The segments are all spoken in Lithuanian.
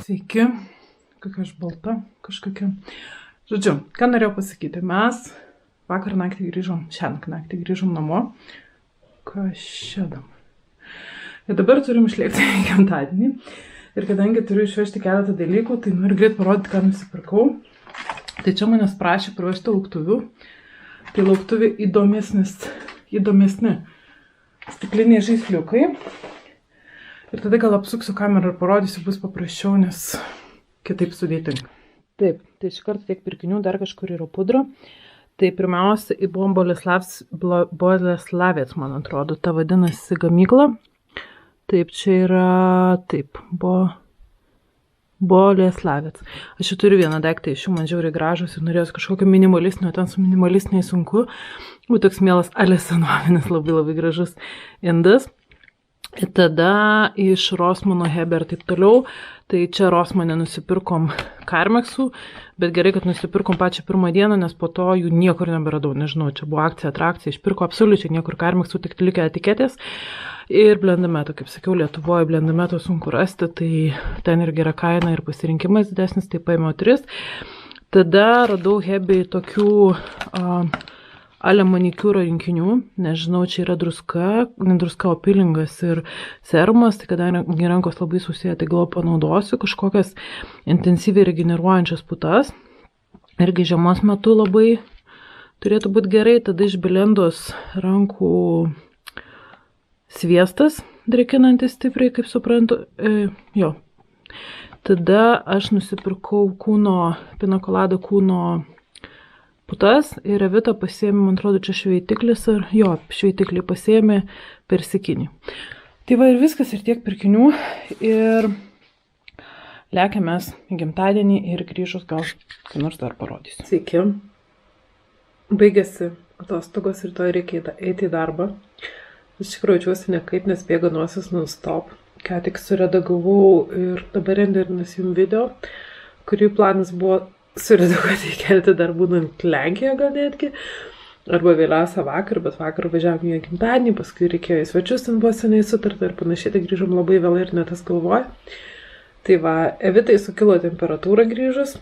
Sveiki, kokia aš balta, kažkokia. Žodžiu, ką norėjau pasakyti, mes vakar naktį grįžom, šiandien naktį grįžom namo. Kas šiandien? Ir dabar turim išlėkti į gimtadienį. Ir kadangi turiu išvežti keletą dalykų, tai noriu greit parodyti, ką nusipirkau. Tai čia manęs prašė parvežti lauktuvių. Tai lauktuvių įdomesni stikliniai žaisliukai. Ir tada gal apsuksiu kamerą ir parodysiu, bus paprasčiau, nes kitaip sudėtinga. Taip, tai šį kartą tiek pirkinių, dar kažkur yra pudro. Tai pirmiausia, į buvo Boleslavec, man atrodo, ta vadinasi gamykla. Taip, čia yra, taip, Boleslavec. Aš jau turiu vieną daiktą iš jų, man žiauriai gražus ir norėjau kažkokio minimalistinio, ten su minimalistiniai sunku. Buvo toks mielas alesanovinis, labai gražus indas. Ir tada iš Rossmanno Heber taip toliau, tai čia Rossmanne nusipirkom Carmexų, bet gerai, kad nusipirkom pačią pirmą dieną, nes po to jų niekur neberadau, nežinau, čia buvo akcija, atrakcija, išpirko absoliučiai niekur Carmexų, tik likę etiketės. Ir Blendameto, kaip sakiau, Lietuvoje Blendameto sunku rasti, tai ten irgi yra kaina ir pasirinkimas didesnis, tai paėmiau 3. Tada radau Hebei tokių ale manikiūro rinkinių, nežinau, čia yra druska, ne druska, o pilingas ir serumas, tai kadangi rankos labai susiję, tai gal panaudosiu kažkokias intensyviai regeneruojančias putas. Irgi žiemos metu labai turėtų būti gerai, tada iš Belendos rankų sviestas, drėkinantis stipriai, kaip suprantu, jo. Tada aš nusipirkau pinakolado kūno putas ir Evita pasiėmė, man atrodo, čia šveitiklis ir jo, šveitiklį pasiėmė persikinį. Tai va ir viskas, ir tiek pirkinių. Ir lekiamės į gimtadienį ir grįžus gal kai nors dar parodysiu. Sveiki. Baigėsi atostogos ir to reikia eiti į darbą. Iš tikrųjų jaučiuosi nekaip, nes bėga nosis non-stop. Ką tik suredagavau ir dabar renderinusiu jums video, kurį planas buvo suredaguoti įkelti dar būnant Lenkijoje gal netgi, arba vėliausia vakar, bet vakar važiavom į gimtadienį, paskui reikėjo į svečius, ten buvo seniai sutarta ir panašiai, tai grįžom labai vėlai ir netas galvoja. Tai va, Evitai sukilo temperatūra grįžus,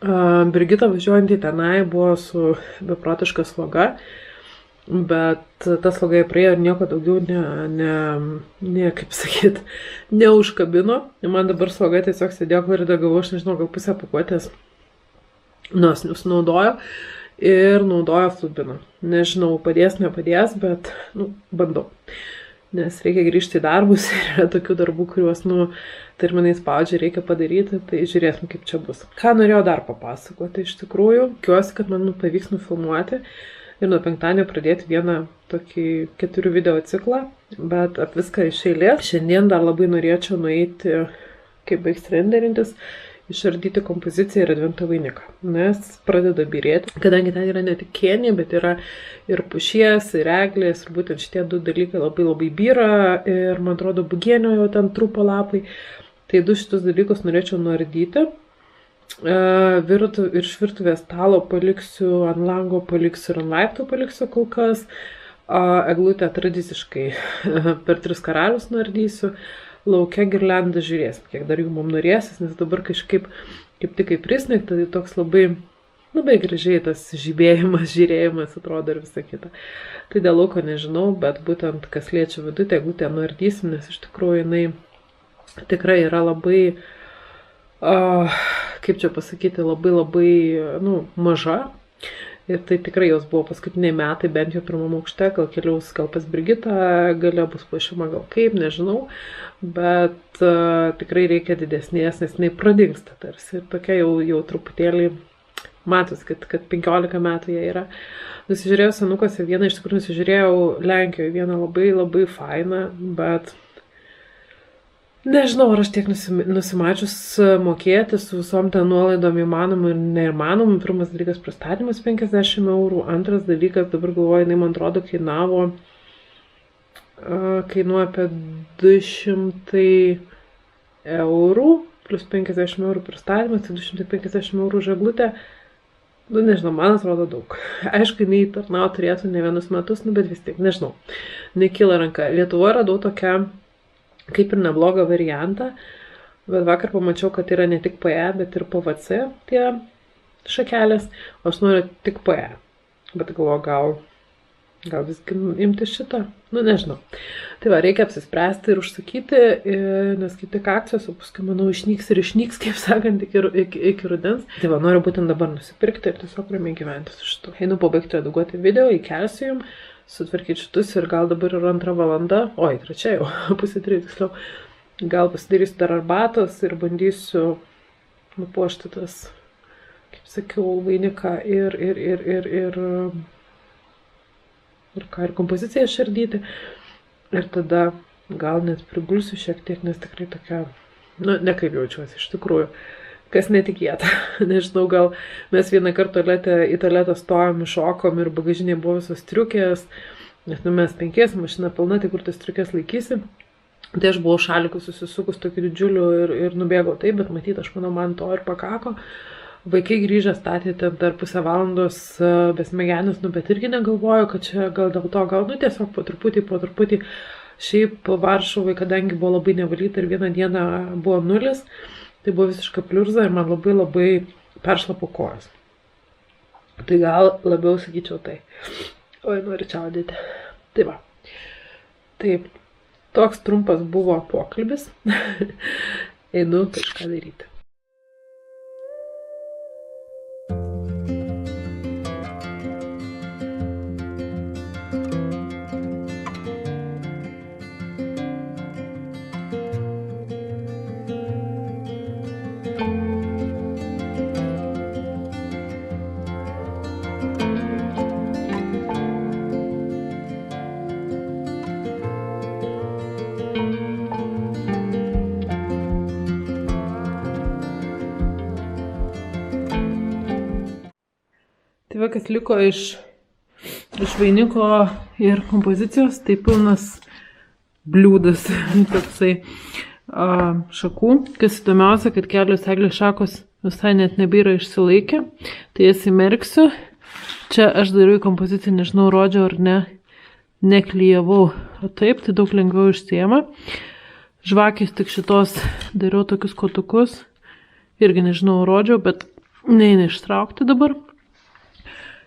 Brigita važiuojant į tenai buvo su beprotiška sloga, bet ta sloga praėjo ir nieko daugiau kaip sakyt, neužkabino. Man dabar sloga tiesiog sėdėjo, kur redagavau, aš nežinau, gal pusę pakuotės nosinius naudojo ir naudojo flubiną. Nežinau, padės, nepadės, bet, bandau. Nes reikia grįžti į darbus ir yra tokių darbų, kuriuos, terminai spaudžia, reikia padaryti, tai žiūrėsim, kaip čia bus. Ką norėjau dar papasakoti, iš tikrųjų, tikiuosi, kad man pavyks nufilmuoti. Ir nuo penktadienio pradėti vieną tokį 4 video ciklą, bet viską iš eilės. Šiandien dar labai norėčiau nueiti, kaip baigs renderintis, išardyti kompoziciją ir advento vainiką, nes pradeda byrėti. Kadangi ten yra ne tik kėniai, bet yra ir pušies, ir eglės, ir būtent šitie 2 dalykai labai byra, ir man atrodo bugienio jau ten trupo lapai. Tai 2 šitus dalykus norėčiau nuardyti. Iš virtuvės stalo paliksiu, ant lango paliksiu ir ant laiptų paliksiu kol kas. Eglutę tradiciškai per 3 karalius nuardysiu. Lauke girliandą žiūrėsim, kiek dar jų mums norėsis, nes dabar kažkaip kaip tik kaip prisnigta, tai toks labai gražiai tas žibėjimas, žiūrėjimas atrodo ir visa kita. Tai dėl lauko nežinau, bet būtent kas liečia vidutę, eglutę nuardysim, nes iš tikrųjų jinai tikrai yra labai kaip čia pasakyti, labai, maža. Ir tai tikrai jos buvo paskutiniai metai, bent jau pirmam aukšte, gal keliaus gal pas Brigitą, galia bus puošima, gal kaip, nežinau. Bet tikrai reikia didesnės, nes jinai pradingsta tarsi. Ir tokia jau truputėlį matos, kad 15 metų jie yra. Nusižiūrėjau senukose vieną, iš tikrųjų nusižiūrėjau Lenkijoje vieną labai fainą, bet nežinau, ar aš tiek nusimačius mokėti su visom ten nuolaidom įmanomų ir neįmanomų. Pirmas dalykas pristatymas 50 €, antras dalykas, dabar galvoju, jinai man atrodo kainuoja apie 200 € plus 50 € pristatymas, tai 250 € žaglutė. Nežinau, man atrodo daug. Aišku, jinai tarnauti turėtų ne vienus metus, bet vis tiek, nežinau, nekyla ranka. Lietuvoje radau tokią kaip ir neblogą variantą. Bet vakar pamačiau, kad yra ne tik PE, bet ir PVC tie šakelės, o aš noriu tik PE. Bet galvoju, gal visgi imti šitą, nu nežinau. Tai va, reikia apsispręsti ir užsakyti, nes kaip tik akcijos, o paskui, manau, išnyks, kaip sakant, iki rudens. Tai va, noriu būtent dabar nusipirkti ir tiesiog ramiai gyventi su šitu. Einu pabaigti redaguoti video, įkelsiu jums, sutvarkyti šitus ir gal dabar yra 2 valanda, oi, 3 jau, pusė 3 tiksliau. Gal pasidarysiu dar arbatos ir bandysiu nupuošti tas, kaip sakiau, vainiką ir kompoziciją šardyti. Ir tada gal net prigulsiu šiek tiek, nes tikrai tokia, nu, nekaip jaučiuosi iš tikrųjų. Kas netikėta. Nežinau, gal mes vieną kartą į tualetą stojom, šokom ir bagažinė buvo visos striukės. Nes nu, mes 5, mašina pilna, tai kur tas striukės laikysi. Tai aš buvau šalikus susisukus tokiu didžiuliu ir nubėgau taip, bet matyt, aš manau, man to ir pakako. Vaikai grįžę statė ten dar pusę valandos besmegenis, nu, bet irgi negalvoju, kad čia gal dėl to, gal, nu, tiesiog po truputį. Šiaip Varšuvai, kadangi buvo labai nevalyta ir vieną dieną buvo 0, tai buvo visiška pliurza ir man labai peršlapo kojas. Tai gal labiau sakyčiau tai. Oi, noriu čiaudėti. Tai va. Taip, toks trumpas buvo pokalbis. Einu kažką daryti. Tai va, kas liko iš vainiko ir kompozicijos, tai pilnas bliūdas toksai šakų. Kas įdomiausia, kad kelios eglės šakos visai net nebėra išsilaikę, tai jas įmerksiu. Čia aš dariau į kompoziciją, nežinau, rodžiau ar ne, neklijavau. O taip, tai daug lengviau išsiema. Žvakės tik šitos dariau tokius kotukus. Irgi nežinau, rodžiau, bet neina ištraukti dabar.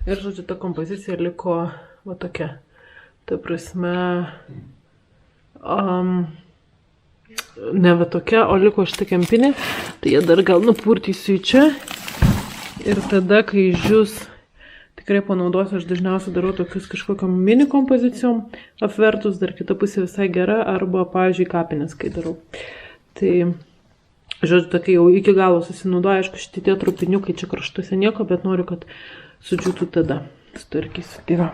Ir, žodžiu, ta kompozicija liko va tokia. Ta prasme, ne va tokia, o liko šitą kempinę. Tai jie dar gal nupurtysiu į čia. Ir tada, kai žius, tikrai panaudosiu, aš dažniausiai darau tokius kažkokiam mini kompozicijom apvertus, dar kita pusė visai gera, arba, pavyzdžiui, kapinės, kai darau. Tai, žodžiu, tokia jau iki galo susinaudoja, aišku, šitie trupiniukai čia kraštuose nieko, bet noriu, kad sudžiūtų tada. Sutvarkysiu. Tai va.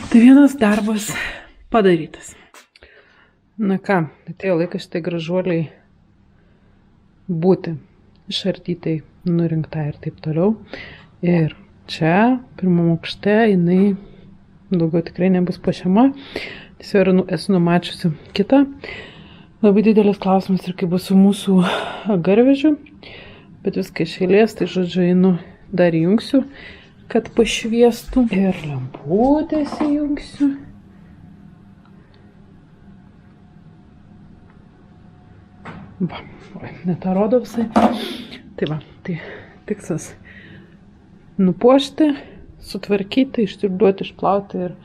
Tai vienas darbas padarytas. Na ką, atėjo laikas šitai gražuoliai būti išardytai, nurinkta ir taip toliau. Ir čia, pirmam aukšte, jinai daugiau tikrai nebus puošiama. Tiesiog esu numačiusi kitą. Labai didelis klausimas ir kaip bus su mūsų garvežiu. Bet viską iš eilės, tai žodžiu, einu dar įjungsiu, kad pašviestų. Ir lemputės įjungsiu. Va, netą rodo visai. Tai va, tai tikslas nupuošti, sutvarkyti, ištirduoti, išplauti ir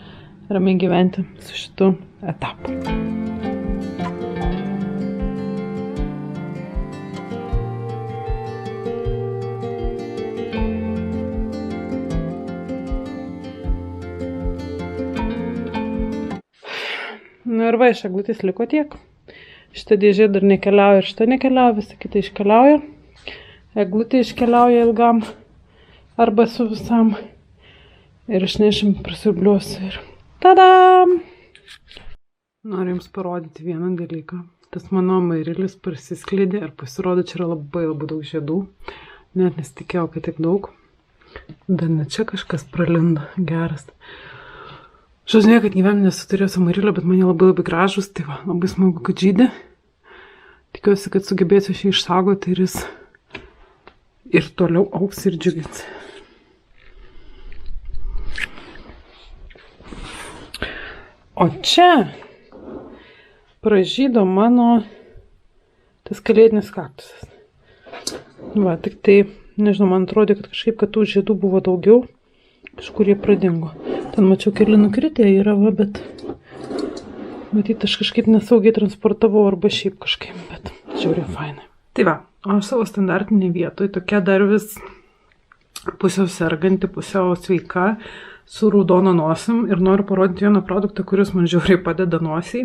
ramiai gyventi su šitu etapu. Nu ir va, iš eglutės liko tiek. Šitą dėžė dar nekeliauja ir šitą nekeliauja, visą kitą iškeliauja. Eglutė iškeliauja ilgam arba su visam. Ir išnešim prasibliuosiu ir tadam! Noriu jums parodyti vieną dalyką. Tas mano mairilis prasiskleidė ir pasirodo, čia yra labai daug žiedų. Net nesitikėjau, kad tiek daug. Bet net čia kažkas pralindo geras. Žodžiu, niekad gyvenime nesuturėjau su mairiliu, bet man jie labai gražus, tai va, labai smagu, kad žydė. Tikiuosi, kad sugebėsiu šį išsaugoti ir jis ir toliau augs ir džiugins. O čia pražydo mano tas kalėdinis kaktusas. Va, tik tai, nežinau, man atrodė, kad kažkaip, kad tų žiedų buvo daugiau, kažkur jie pradingo. Ten mačiau keli nukritę yra, va, bet matyt, aš kažkaip nesaugiai transportavau arba šiaip kažkaip, bet žiauriai fainai. Tai va, o savo standartinį vietoj tokia dar vis pusiau serganti, pusiau sveika, su raudono nosim ir noriu parodyti vieną produktą, kuris man žiauriai padeda nosiai.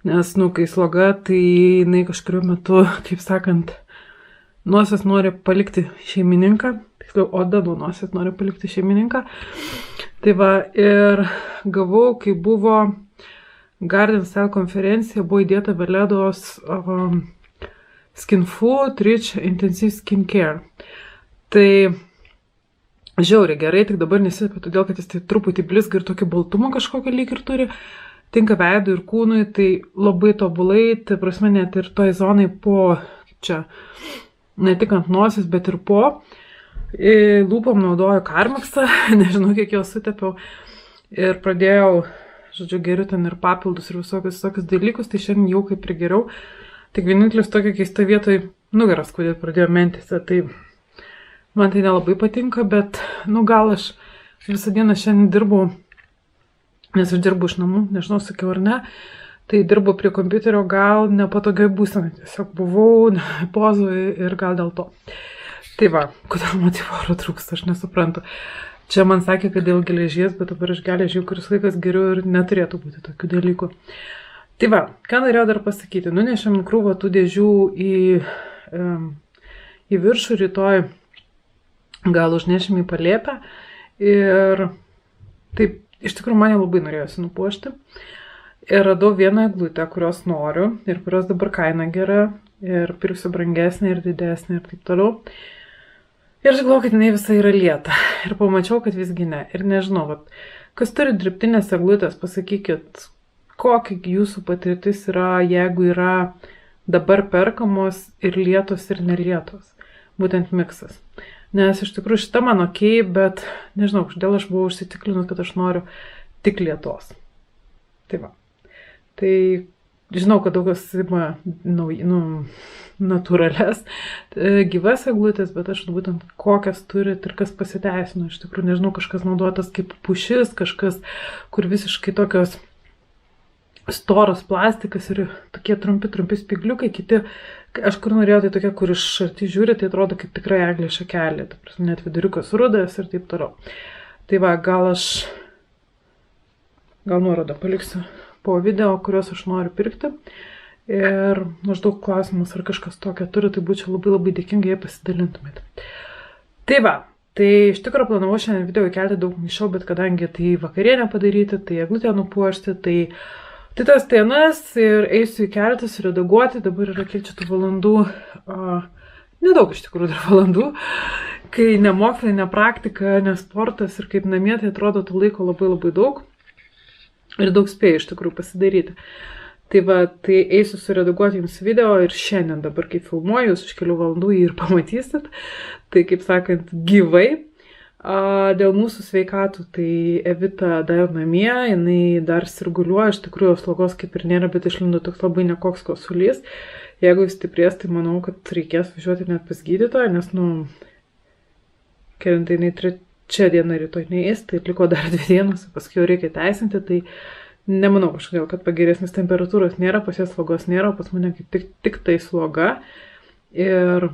Nes, kai sloga, tai jinai kažkuriuo metu, kaip sakant, nosis nori palikti šeimininką, tiksliau, oda nuo nosis nori palikti šeimininką. Tai va, ir gavau, kai buvo Garden Style konferencija, buvo įdėta Veledos Skin Food Rich Intensive Skin Care. Tai žiauriai gerai, tik dabar nesipia, todėl kad jis tai truputį blizga ir tokį baltumą kažkokį lyg ir turi. Tinka veidui ir kūnui, tai labai tobulai, tai prasme net ir toj zonai po, čia, ne tik ant nosis, bet ir po. Lūpom naudoju Carmexą, nežinau kiek jo sutepiau. Ir pradėjau, žodžiu, geriu ten ir papildus ir visokius dalykus, tai šiandien jau kaip ir geriau. Tik vienintelis tokia keista vietoj nugaras, kodėl pradėjo mentise, tai man tai nelabai patinka, bet, gal aš visą dieną šiandien dirbau, nes aš dirbu iš namų, nežinau, sakiau ar ne, tai dirbu prie kompiuterio, gal nepatogiai būsenai, tiesiog buvau pozui ir gal dėl to. Tai va, kodėl motyvoro trūksta, aš nesuprantu. Čia man sakė, kad dėl geležies, bet dabar aš geležį kuris laikas geriau ir neturėtų būti tokių dalykų. Tai va, ką norėjau dar pasakyti, nunešėm krūvą tų dėžių į viršų rytoj. Gal užnešim į palėpę ir taip, iš tikrųjų mane labai norėjosi nupuošti. Ir radau vieną eglutę, kurios noriu ir kurios dabar kaina gera ir pirksiu brangesnė ir didesnė ir taip toliau. Ir aš galvoju, kad jinai visai yra lieta. Ir pamačiau, kad visgi ne. Ir nežinau, kas turi dirbtinės eglutės, pasakykit, kokia jūsų patirtis yra, jeigu yra dabar perkamos ir lietos ir nelietos. Būtent miksas. Nes iš tikrųjų šita man okei, bet nežinau, kodėl aš buvau užsitiklinus, kad aš noriu tik lietos. Tai va. Tai žinau, kad daug kas ima natūrales gyvas eglutės, bet aš būtent kokias turit ir kas pasiteisino. Iš tikrųjų, nežinau, kažkas naudotas kaip pušis, kažkas, kur visiškai tokios storos plastikas ir tokie trumpi spigliukai, kiti, aš kur norėjau, tai tokia, kur iš arti žiūri, tai atrodo kaip tikrai eglė šakelė, tai prasme, net viduriukas rudas ir taip toliau. Tai va, gal nuorodą paliksiu po video, kuriuos aš noriu pirkti. Ir maždaug klausimus, ar kažkas tokio turi, tai būčiau labai labai dėkinga, jei pasidalintumėte. Tai va, tai iš tikrųjų planavau šiandien video įkelti daug anksčiau, bet kadangi tai vakarienę padaryti, tai eglutę nupuošti, tai tas dienas ir eisiu įkelti, suredaguoti, dabar yra kiek čia tų valandų, nedaug iš tikrųjų dar valandų, kai ne mokslai, ne praktika, ne sportas ir kaip namie, tai atrodo to laiko labai labai daug ir daug spėjau iš tikrųjų pasidaryti. Tai va, tai eisiu suredaguoti jums video ir šiandien dabar, kai filmuoju, jūs už kelių valandų jį ir pamatysit, tai kaip sakant, gyvai. Dėl mūsų sveikatų, tai Evita dar namie, jinai dar sirguliuoja, iš tikrųjų slogos kaip ir nėra, bet išlindo toks labai nekoks kosulys. Jeigu jis stiprės, tai manau, kad reikės važiuoti net pas gydytoją, nes, kelintai jinai trečia diena rytoj neės, tai liko dar 2 dienos, paskui jau reikia teisinti, tai nemanau kažkodėl, kad pageresnės temperatūros nėra, pas jas slogos nėra, pas mane kaip tik tai sloga. Ir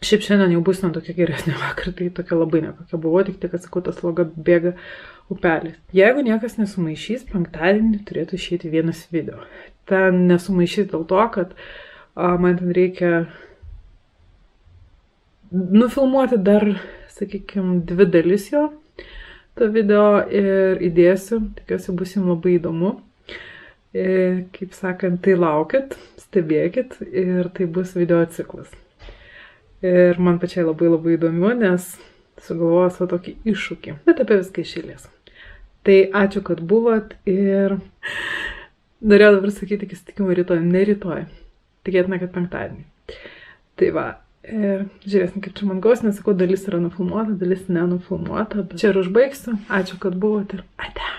šiaip šiandien jau bus tokia geresnė vakar, tai tokia labai nekokia buvo, tik kad sakau, ta sloga bėga upeliais. Jeigu niekas nesumaišys, penktadienį turėtų išeiti vienas video. Ten nesumaišys dėl to, kad man ten reikia nufilmuoti dar, sakykime, 2 dalis jo, to video ir įdėsiu, tikiuosi bus jums labai įdomu. Kaip sakant, tai laukit, stebėkit ir tai bus video ciklas. Ir man pačiai labai labai įdomu, nes sugalvojau savo tokį iššūkį, bet apie viską iš eilės. Tai ačiū, kad buvot ir norėjau dabar sakyti iki susitikimo rytoj, ne rytoj, tikėtina, kad penktadienį. Tai va, ir žiūrėsim, kaip čia man gaus, nes sakau, dalis yra nufilmuota, dalis nenufilmuota, bet čia ir užbaigsiu. Ačiū, kad buvot ir ate.